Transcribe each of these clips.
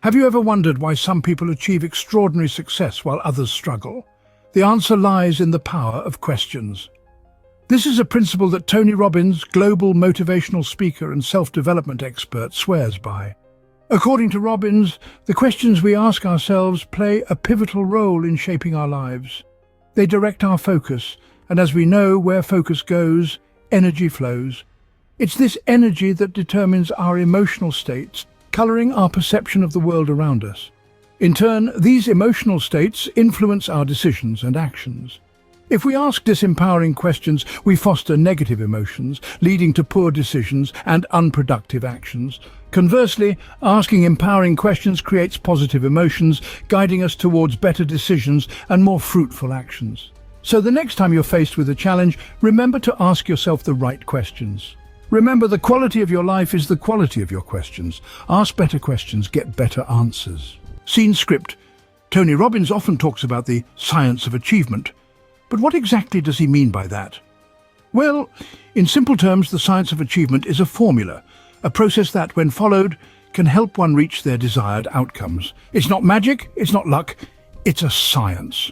Have you ever wondered why some people achieve extraordinary success while others struggle? The answer lies in the power of questions. This is a principle that Tony Robbins, global motivational speaker and self-development expert, swears by. According to Robbins, the questions we ask ourselves play a pivotal role in shaping our lives. They direct our focus, and as we know, where focus goes, energy flows. It's this energy that determines our emotional states, coloring our perception of the world around us. In turn, these emotional states influence our decisions and actions. If we ask disempowering questions, we foster negative emotions, leading to poor decisions and unproductive actions. Conversely, asking empowering questions creates positive emotions, guiding us towards better decisions and more fruitful actions. So the next time you're faced with a challenge, remember to ask yourself the right questions. Remember, the quality of your life is the quality of your questions. Ask better questions, get better answers. Scene script. Tony Robbins often talks about the science of achievement. But what exactly does he mean by that? Well, in simple terms, the science of achievement is a formula, a process that, when followed, can help one reach their desired outcomes. It's not magic, it's not luck, it's a science.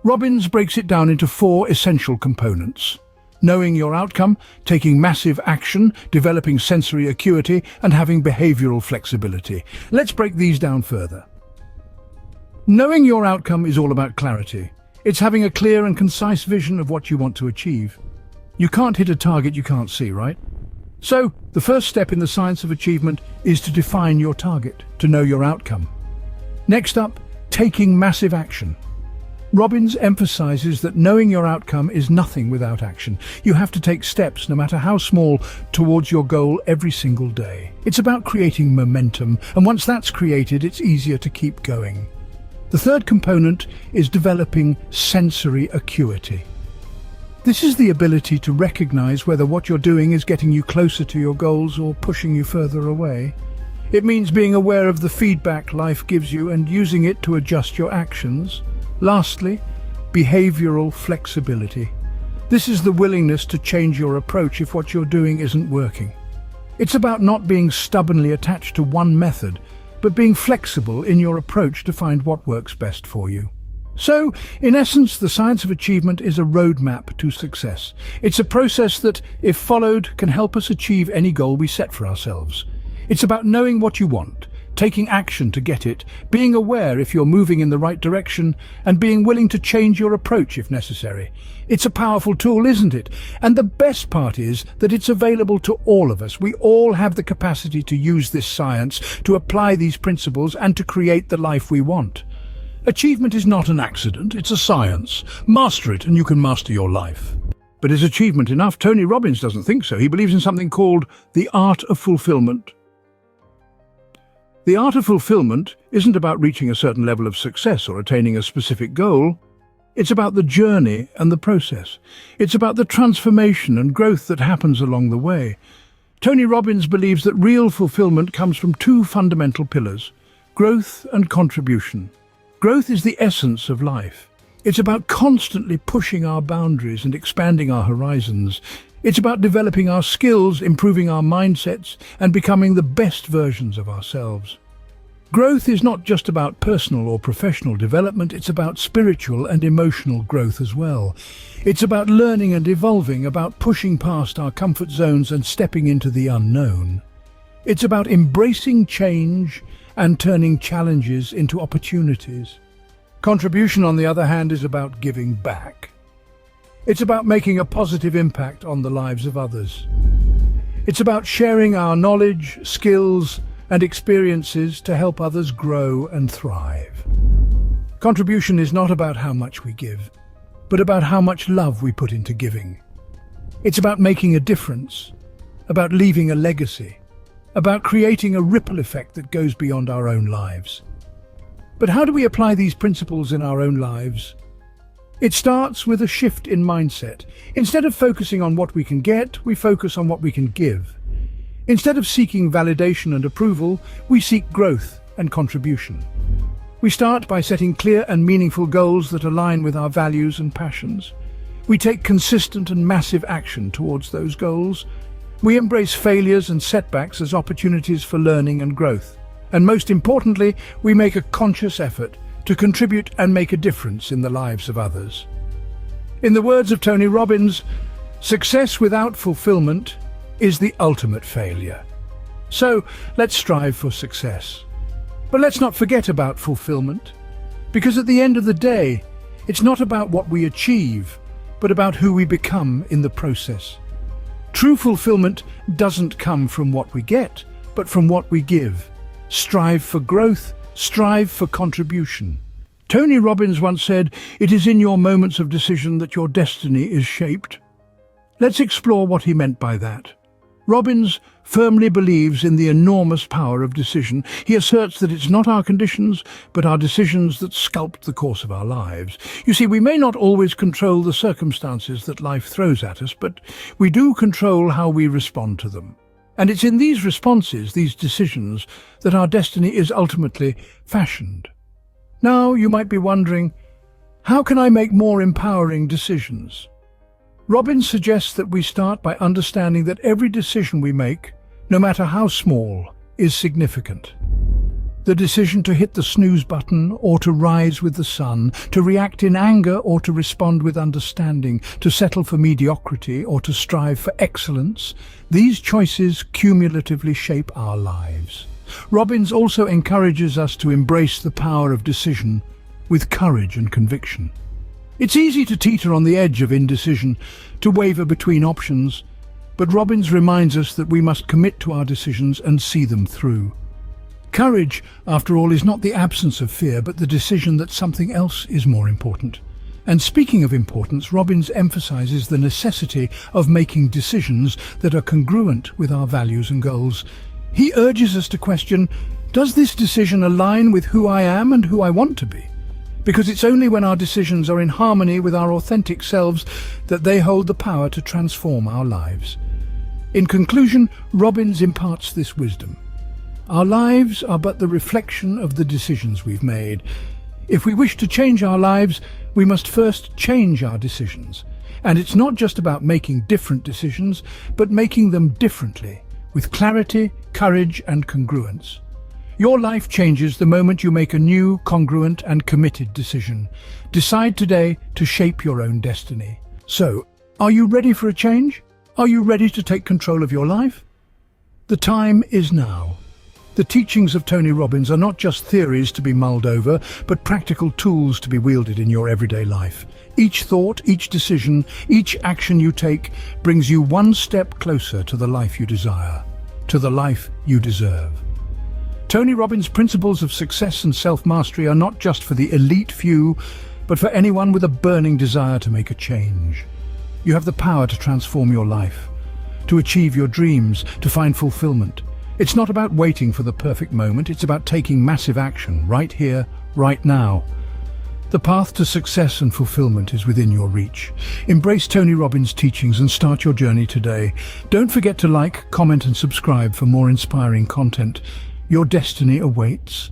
Robbins breaks it down into 4 essential components: knowing your outcome, taking massive action, developing sensory acuity, and having behavioral flexibility. Let's break these down further. Knowing your outcome is all about clarity. It's having a clear and concise vision of what you want to achieve. You can't hit a target you can't see, right? So, the first step in the science of achievement is to define your target, to know your outcome. Next up, taking massive action. Robbins emphasizes that knowing your outcome is nothing without action. You have to take steps, no matter how small, towards your goal every single day. It's about creating momentum, and once that's created, it's easier to keep going. The third component is developing sensory acuity. This is the ability to recognize whether what you're doing is getting you closer to your goals or pushing you further away. It means being aware of the feedback life gives you and using it to adjust your actions. Lastly, behavioral flexibility. This is the willingness to change your approach if what you're doing isn't working. It's about not being stubbornly attached to one method, but being flexible in your approach to find what works best for you. So, in essence, the science of achievement is a roadmap to success. It's a process that, if followed, can help us achieve any goal we set for ourselves. It's about knowing what you want, taking action to get it, being aware if you're moving in the right direction, and being willing to change your approach if necessary. It's a powerful tool, isn't it? And the best part is that it's available to all of us. We all have the capacity to use this science, to apply these principles, and to create the life we want. Achievement is not an accident, it's a science. Master it and you can master your life. But is achievement enough? Tony Robbins doesn't think so. He believes in something called the art of fulfillment. The art of fulfillment isn't about reaching a certain level of success or attaining a specific goal. It's about the journey and the process. It's about the transformation and growth that happens along the way. Tony Robbins believes that real fulfillment comes from 2 fundamental pillars: growth and contribution. Growth is the essence of life. It's about constantly pushing our boundaries and expanding our horizons. It's about developing our skills, improving our mindsets, and becoming the best versions of ourselves. Growth is not just about personal or professional development, it's about spiritual and emotional growth as well. It's about learning and evolving, about pushing past our comfort zones and stepping into the unknown. It's about embracing change and turning challenges into opportunities. Contribution, on the other hand, is about giving back. It's about making a positive impact on the lives of others. It's about sharing our knowledge, skills, and experiences to help others grow and thrive. Contribution is not about how much we give, but about how much love we put into giving. It's about making a difference, about leaving a legacy, about creating a ripple effect that goes beyond our own lives. But how do we apply these principles in our own lives? It starts with a shift in mindset. Instead of focusing on what we can get, we focus on what we can give. Instead of seeking validation and approval, we seek growth and contribution. We start by setting clear and meaningful goals that align with our values and passions. We take consistent and massive action towards those goals. We embrace failures and setbacks as opportunities for learning and growth. And most importantly, we make a conscious effort to contribute and make a difference in the lives of others. In the words of Tony Robbins, success without fulfillment is the ultimate failure. So let's strive for success. But let's not forget about fulfillment, because at the end of the day, it's not about what we achieve, but about who we become in the process. True fulfillment doesn't come from what we get, but from what we give. Strive for growth, strive for contribution. Tony Robbins once said, "It is in your moments of decision that your destiny is shaped." Let's explore what he meant by that. Robbins firmly believes in the enormous power of decision. He asserts that it's not our conditions, but our decisions that sculpt the course of our lives. You see, we may not always control the circumstances that life throws at us, but we do control how we respond to them. And it's in these responses, these decisions, that our destiny is ultimately fashioned. Now, you might be wondering, how can I make more empowering decisions? Robbins suggests that we start by understanding that every decision we make, no matter how small, is significant. The decision to hit the snooze button or to rise with the sun, to react in anger or to respond with understanding, to settle for mediocrity or to strive for excellence, these choices cumulatively shape our lives. Robbins also encourages us to embrace the power of decision with courage and conviction. It's easy to teeter on the edge of indecision, to waver between options, but Robbins reminds us that we must commit to our decisions and see them through. Courage, after all, is not the absence of fear, but the decision that something else is more important. And speaking of importance, Robbins emphasizes the necessity of making decisions that are congruent with our values and goals. He urges us to question, does this decision align with who I am and who I want to be? Because it's only when our decisions are in harmony with our authentic selves that they hold the power to transform our lives. In conclusion, Robbins imparts this wisdom. Our lives are but the reflection of the decisions we've made. If we wish to change our lives, we must first change our decisions. And it's not just about making different decisions, but making them differently, with clarity, courage, and congruence. Your life changes the moment you make a new, congruent and committed decision. Decide today to shape your own destiny. So, are you ready for a change? Are you ready to take control of your life? The time is now. The teachings of Tony Robbins are not just theories to be mulled over, but practical tools to be wielded in your everyday life. Each thought, each decision, each action you take brings you one step closer to the life you desire, to the life you deserve. Tony Robbins' principles of success and self-mastery are not just for the elite few, but for anyone with a burning desire to make a change. You have the power to transform your life, to achieve your dreams, to find fulfillment. It's not about waiting for the perfect moment, it's about taking massive action right here, right now. The path to success and fulfillment is within your reach. Embrace Tony Robbins' teachings and start your journey today. Don't forget to like, comment and subscribe for more inspiring content. Your destiny awaits.